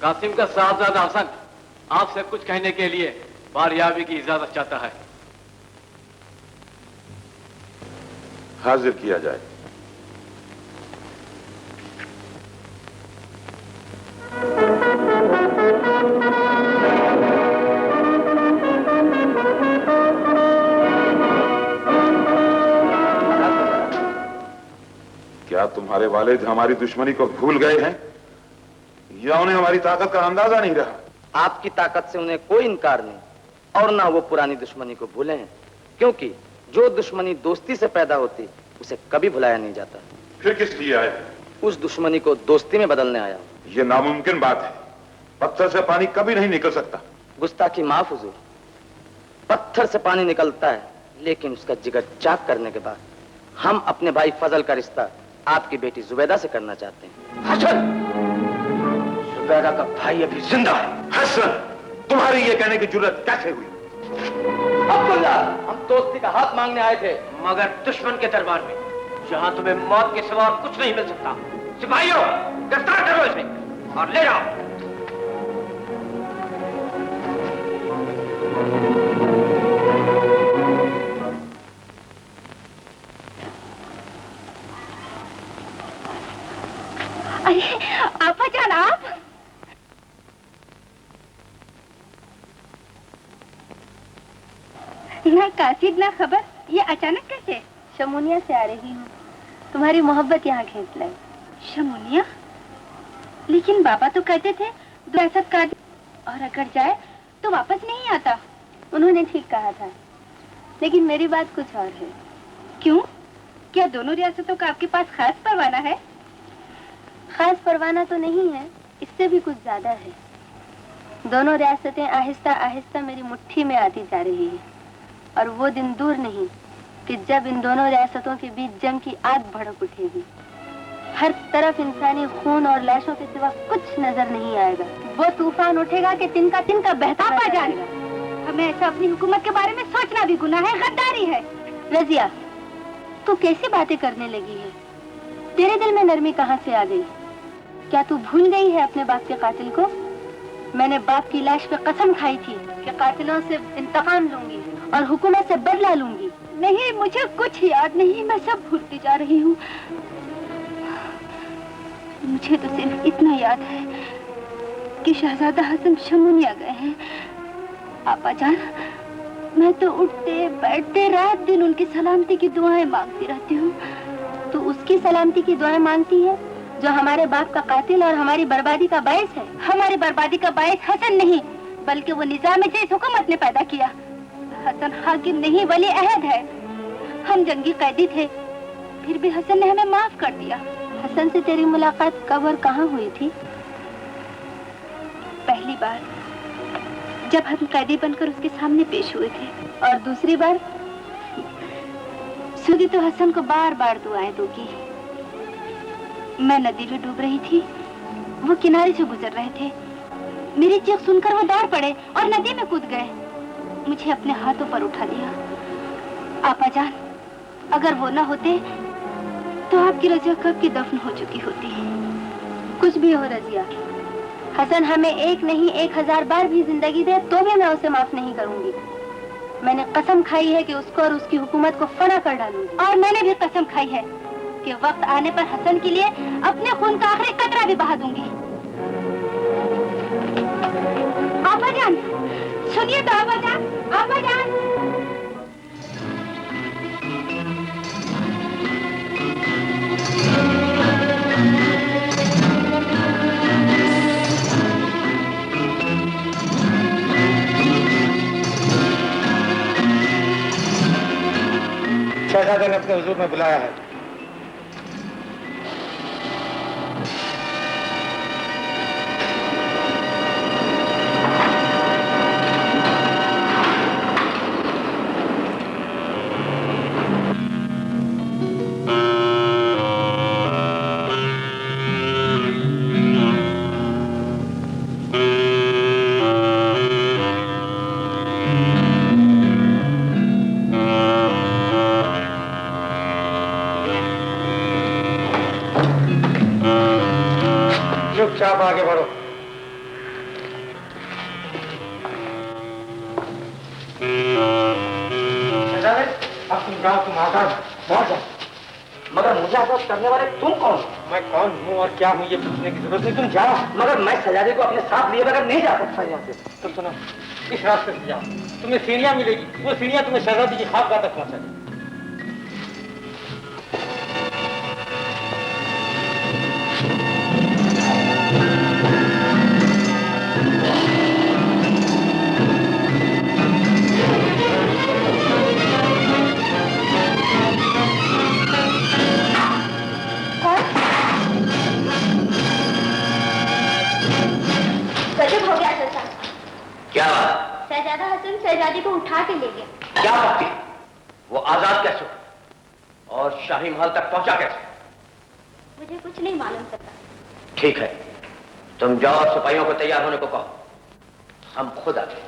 कासिम का साहबजादा हसन आपसे कुछ कहने के लिए बारियाबी की इजाजत चाहता है। हाजिर किया जाए। क्या तुम्हारे वालिद हमारी दुश्मनी को भूल गए हैं या उन्हें हमारी ताकत का अंदाजा नहीं रहा? आपकी ताकत से उन्हें कोई इनकार नहीं और ना वो पुरानी दुश्मनी को भूले हैं, क्योंकि जो दुश्मनी दोस्ती से पैदा होती उसे कभी भुलाया नहीं जाता। फिर किस लिए आए? उस दुश्मनी को दोस्ती में बदलने आया। यह नामुमकिन बात है। पत्थर से पानी कभी नहीं निकल सकता। गुस्ताखी माफ हुजूर। पत्थर से पानी निकलता है, लेकिन उसका जिगर चाक करने के बाद हम अपने भाई फजल का रिश्ता आपकी बेटी जुबैदा से करना चाहते हैं। हसन, जुबैदा का भाई अभी जिंदा है। हसन, तुम्हारी ये कहने की जुर्रत कैसे हुई? अब्दुल्ला, हम दोस्ती का हाथ मांगने आए थे, मगर दुश्मन के दरबार में, जहां तुम्हें मौत के सिवा कुछ नहीं मिल सकता। सिपाहियों, गिरफ्तार करो इसे और ले जाओ। आपा जान, आप ना कासिद ना खबर, ये अचानक कैसे? शमुनिया से आ रही हूँ, तुम्हारी मोहब्बत यहाँ खींच लाई। शमुनिया? लेकिन बाबा तो कहते थे रियासत का और अगर जाए तो वापस नहीं आता। उन्होंने ठीक कहा था, लेकिन मेरी बात कुछ और है। क्यों? क्या दोनों रियासतों का आपके पास खास परवाना है? खास परवाना तो नहीं है, इससे भी कुछ ज्यादा है। दोनों रियासतें आहिस्ता आहिस्ता मेरी मुट्ठी में आती जा रही है और वो दिन दूर नहीं कि जब इन दोनों रियासतों के बीच जंग की आग भड़क उठेगी। हर तरफ इंसानी खून और लाशों के सिवा कुछ नजर नहीं आएगा। वो तूफान उठेगा कि तिनका तिनका बहता जाएगा। हमें ऐसा अपनी हुकूमत के बारे में सोचना भी गुनाह है, गद्दारी है। रजिया, तू कैसी बातें करने लगी है? तेरे दिल में नरमी कहाँ से आ गई? क्या तू भूल गई है अपने बाप के कातिल को? मैंने बाप की लाश पे कसम खाई थी कि कातिलों से इंतकाम लूंगी और हुकूमत से बदला लूंगी। नहीं, मुझे कुछ याद नहीं, मैं सब भूलती जा रही हूँ। मुझे तो सिर्फ इतना याद है कि शहजादा हसन शमुनिया गए हैं। आपा जान, मैं तो उठते बैठते रात दिन उनकी सलामती की दुआएं मांगती रहती हूँ। तो उसकी सलामती की दुआएं मांगती है जो हमारे बाप का कातिल और हमारी बर्बादी का बायस है। हमारी बर्बादी का बायस हसन नहीं, बल्कि वो निजाम जिस हुकूमत ने पैदा किया। हसन हाकिम नहीं, वली अहद है। हम जंगी कैदी थे, फिर भी हसन ने हमें माफ कर दिया। हसन से तेरी मुलाकात कब और कहाँ हुई थी? पहली बार जब हम कैदी बनकर उसके सामने पेश हुए थे, और दूसरी बार? सुधी तो हसन को बार बार दुआएं दूंगी। मैं नदी में डूब रही थी, वो किनारे से गुजर रहे थे। मेरी चीख सुनकर वो दौड़ पड़े और नदी में कूद गए। मुझे अपने हाथों पर उठा लिया। आपा जान, अगर वो ना होते तो आपकी रजिया कब की दफन हो चुकी होती। कुछ भी हो रजिया, हसन हमें एक नहीं 1000 बार भी जिंदगी दे तो भी मैं उसे माफ नहीं करूंगी। मैंने कसम खाई है कि उसको और उसकी हुकूमत को फना कर डालूंगी। और मैंने भी कसम खाई है कि वक्त आने पर हसन के लिए अपने खून का आखिरी कतरा भी बहा दूंगी। आपा जान, सुनिए तो आपा जान, आपा जान। शहजादे ने अपने हुजूर में बुलाया है। जाओ, तुम आजाद बहुत है। मगर मुझे आजाद करने वाले तुम कौन हो? मैं कौन हूँ और क्या हूँ ये पूछने की जरूरत नहीं, तुम जाओ। मगर मैं शहजादे को अपने साथ लिए बगैर नहीं जा सकता यहाँ से। तुम सुनो, इस रास्ते से जाओ, तुम्हें सीढ़ियाँ मिलेगी, वो सीढ़ियाँ तुम्हें शहजादी की खाबगाह तक पहुँचा देगी। गजब हो गया चाचा। क्या बात? शहजादा हसन शहजादी को उठा के ले गया। क्या बात है? वो आजाद कैसे हुआ और शाही महल तक पहुंचा कैसे? मुझे कुछ नहीं मालूम चाचा। ठीक है, तुम जाओ और सिपाहियों को तैयार होने को कहो, हम खुद आते हैं।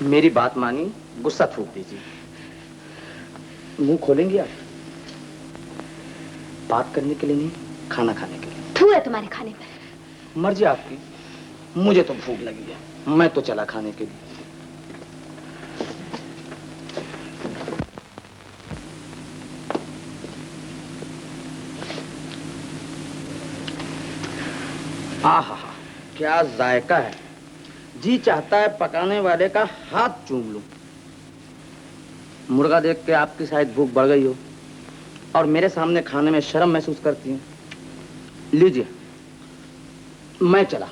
मेरी बात मानी, गुस्सा थूक दीजिए। मुंह खोलेंगे आप? बात करने के लिए नहीं, खाना खाने के लिए। थू है तुम्हारे खाने पर। मर्जी आपकी, मुझे तो भूख लगी है, मैं तो चला खाने के लिए। आहा, क्या जायका है। जी चाहता है पकाने वाले का हाथ चूम लूं। मुर्गा देख के आपकी शायद भूख बढ़ गई हो और मेरे सामने खाने में शर्म महसूस करती हैं। लीजिए, मैं चला।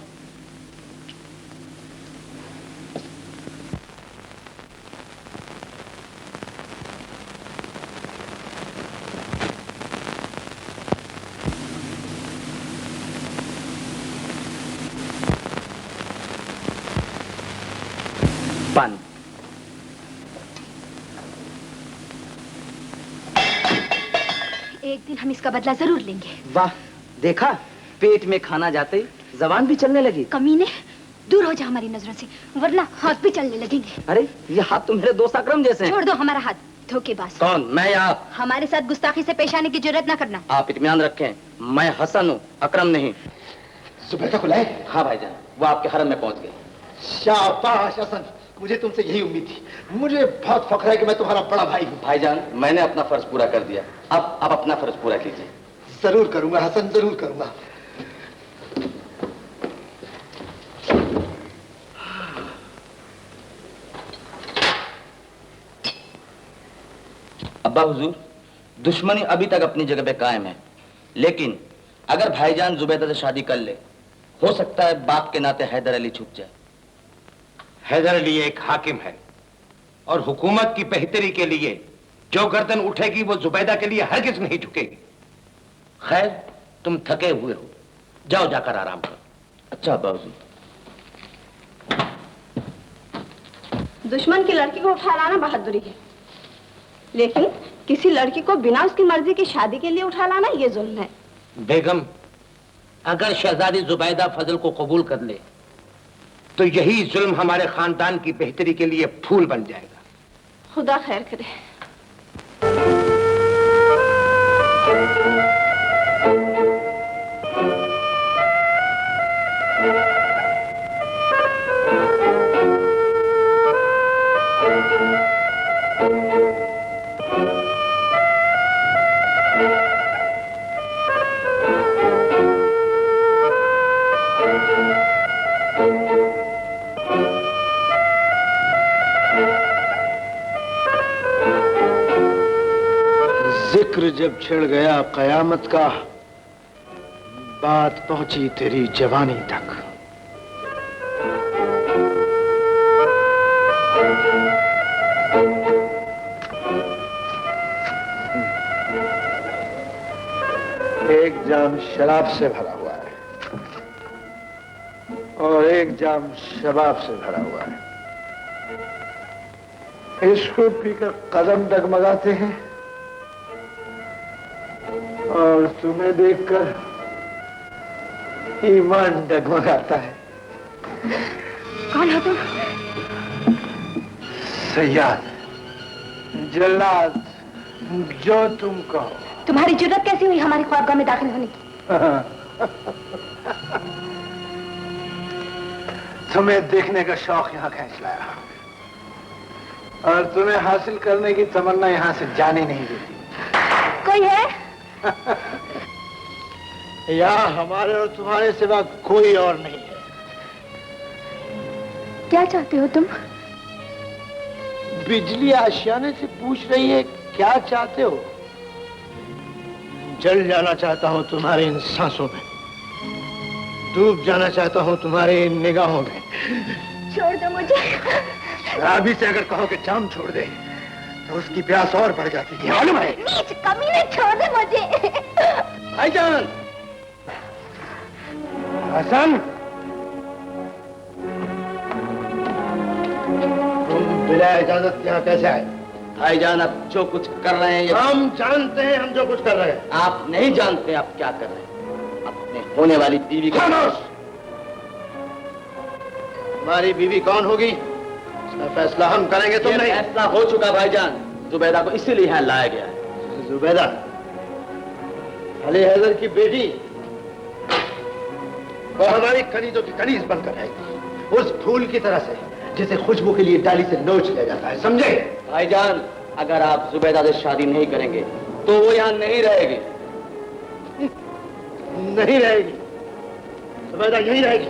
पानी। एक दिन हम इसका बदला जरूर लेंगे। वाह, देखा, पेट में खाना जाते ही जबान भी चलने लगी। कमीने, दूर हो जा हमारी नजरों से, वरना हाथ भी चलने लगेंगे। अरे, ये हाथ तो मेरे दोस्त अकरम जैसे हैं। छोड़ दो हमारा हाथ, धोखेबाज। कौन, मैं या आप? हमारे साथ गुस्ताखी से पेश आने की जरूरत ना करना। आप इत्मीनान रखें, मैं हसन हूँ, अकरम नहीं। जुबैदा को लाए? हाँ भाईजान, वो आपके हरम में पहुंच गए। शाबाश हसन, मुझे तुमसे यही उम्मीद थी। मुझे बहुत फख्र है कि मैं तुम्हारा बड़ा भाई हूँ। भाईजान, मैंने अपना फर्ज पूरा कर दिया, अब अपना फर्ज पूरा कीजिए। जरूर करूंगा हसन, जरूर करूंगा। अब्बा हुजूर, दुश्मनी अभी तक अपनी जगह पे कायम है, लेकिन अगर भाईजान जुबैदा से शादी कर ले, हो सकता है बाप के नाते हैदर अली छुप जाए। हैदर अली एक हाकिम है और हुकूमत की बेहतरी के लिए जो गर्दन उठेगी वो जुबैदा के लिए हरगिज नहीं झुकेगी। खैर, तुम थके हुए हो, जाओ जाकर आराम करो। अच्छा अब्बा हुजूर। दुश्मन की लड़की को उठा लाना बहादुरी है, लेकिन किसी लड़की को बिना उसकी मर्जी की शादी के लिए उठा लाना ये जुल्म है। बेगम, अगर शहजादी जुबैदा फजल को कबूल कर ले तो यही जुल्म हमारे खानदान की बेहतरी के लिए फूल बन जाएगा। खुदा खैर करे। Thank you. जब छिड़ गया कयामत का, बात पहुंची तेरी जवानी तक। एक जाम शराब से भरा हुआ है और एक जाम शबाब से भरा हुआ है। इसको पीकर कदम डगमगाते हैं और तुम्हें देखकर ईमान डगमगाता है। कौन हो तुम? सयाद, जल्लाद, जो तुम कहो। तुम्हारी जुर्रत कैसी हुई हमारी ख्वाबगाह में दाखिल होने की? तुम्हें देखने का शौक यहाँ खींच लाया और तुम्हें हासिल करने की तमन्ना यहाँ से जाने नहीं देती। कोई है? यहाँ हमारे और तुम्हारे सिवा कोई और नहीं है। क्या चाहते हो तुम? बिजली आशियाने से पूछ रही है क्या चाहते हो? जल जाना चाहता हूँ तुम्हारे इन सांसों में, डूब जाना चाहता हूँ तुम्हारे इन निगाहों में। छोड़ दो मुझे। अभी से अगर कहो कि जाम छोड़ दे तो उसकी प्यास और बढ़ जाती है, मालूम है? नीच कमीने, छोड़ दे मुझे। भाईजान, हसन, तुम बिना इजाजत यहाँ कैसे आए? भाईजान, आप जो कुछ कर रहे हैं हम जानते हैं हम जो कुछ कर रहे हैं। आप नहीं जानते आप क्या कर रहे हैं। अपने होने वाली बीवी का हमारी बीवी कौन होगी इसका फैसला हम करेंगे, तुम नहीं। फैसला हो चुका भाईजान। जुबैदा को इसीलिए यहाँ लाया गया है। जुबैदा अली हैदर की बेटी, वो हमारी कनीजों की कनीज बनकर रहेगी, उस फूल की तरह से जिसे खुशबू के लिए डाली से नोच लिया जाता है, समझे? भाईजान, अगर आप जुबैदा से शादी नहीं करेंगे तो वो यहाँ नहीं रहेगी। नहीं रहेगी, जुबैदा यहीं रहेगी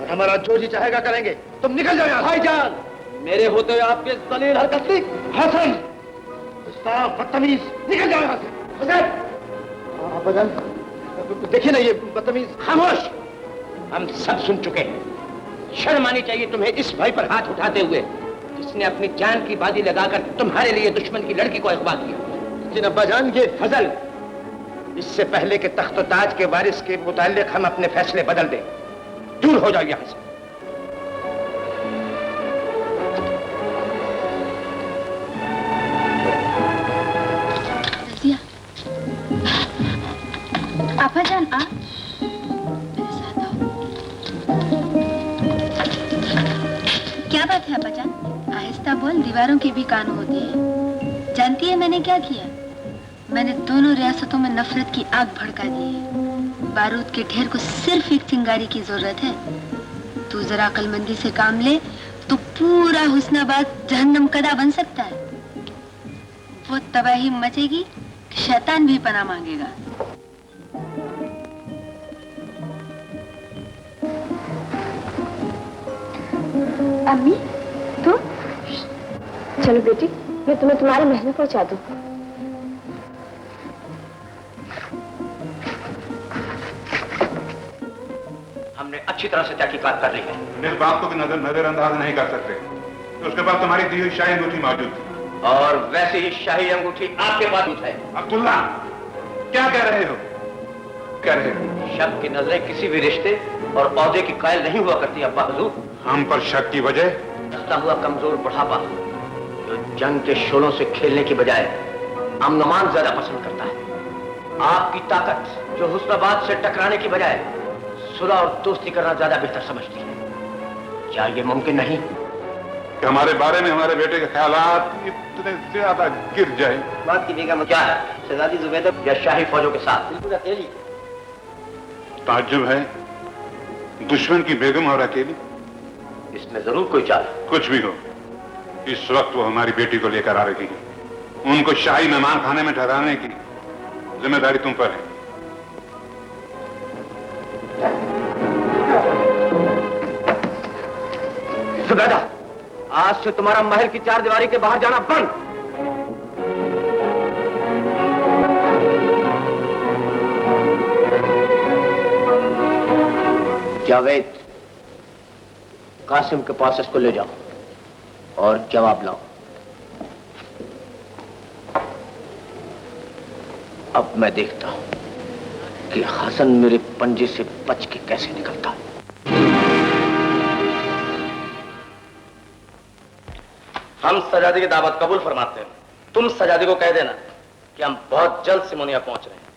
और हमारा जो जी चाहेगा करेंगे। तुम निकल जाओ यहाँ। भाईजान, मेरे होते हुए आपके दलील हरकत नहीं। हसन, बदतमीज, निकल जाओ यहाँ से। हसन, देखिए ना ये बदतमीज। खामोश, हम सब सुन चुके हैं। शर्म आनी चाहिए तुम्हें इस भाई पर हाथ उठाते हुए जिसने अपनी जान की बाजी लगाकर तुम्हारे लिए दुश्मन की लड़की को अगवा किया। लेकिन अब्बाजान, ये फजल, इससे पहले कि तख्त व ताज के वारिस के मुताल्लिक हम अपने फैसले बदल दें, दूर हो जाओ यहां से। अब्बाजान, आप मेरे साथ आओ। क्या बात है अब्बाजान? आहिस्ता बोल, दीवारों की भी कान होती है। जानती है मैंने क्या किया? मैंने दोनों रियासतों में नफरत की आग भड़का दी है। बारूद के ढेर को सिर्फ एक चिंगारी की जरूरत है। तू जरा अक्लमंदी से काम ले तो पूरा हुस्नाबाद जहन्नम कदा बन सकता है। वो तबाही मचेगी, शैतान भी पनाह मांगेगा। अम्मी, तुम? चलो बेटी, मैं तुम्हें तुम्हारे महल में पहुंचा दूं। हमने अच्छी तरह से तहकीकात कर ली है। इस बात को भी नजरअंदाज नहीं कर सकते। तो उसके पास तुम्हारी दी हुई शाही अंगूठी मौजूद थी और वैसे ही शाही अंगूठी आपके पास है। अब्दुल्ला, क्या कह रहे हो? कह रहे हो शक की नजरें किसी भी रिश्ते और औहदे की कायल नहीं हुआ करती अब्बा हुजूर। हम पर शक की वजह? दस्ता हुआ कमजोर बुढ़ापा जो जंग के शोलों से खेलने की बजाय अमन ज्यादा पसंद करता है। आपकी ताकत जो हुस्नाबाद से टकराने की बजाय सुलह और दोस्ती करना ज्यादा बेहतर समझती है। क्या ये मुमकिन नहीं कि हमारे बारे में हमारे बेटे के ख्यालात इतने ज्यादा गिर जाए? बात की बेगम क्या है? शहजादी जुबैदा या शाही फौजों के साथ? बिल्कुल अकेली। ताज्जुब है, दुश्मन की बेगम और अकेली। इसमें जरूर कोई चाल है। कुछ भी हो, इस वक्त वो हमारी बेटी को लेकर आ रही है। उनको शाही मेहमान खाने में ठहराने की जिम्मेदारी तुम पर है। जुबैदा, आज से तुम्हारा महल की चार दीवारी के बाहर जाना बंद। जावेद, कासिम के पास इसको ले जाओ और जवाब लाओ। अब मैं देखता हूं कि हसन मेरे पंजे से बच के कैसे निकलता है। हम सजादी की दावत कबूल फरमाते हैं। तुम सजादी को कह देना कि हम बहुत जल्द सिमोनिया पहुंच रहे हैं।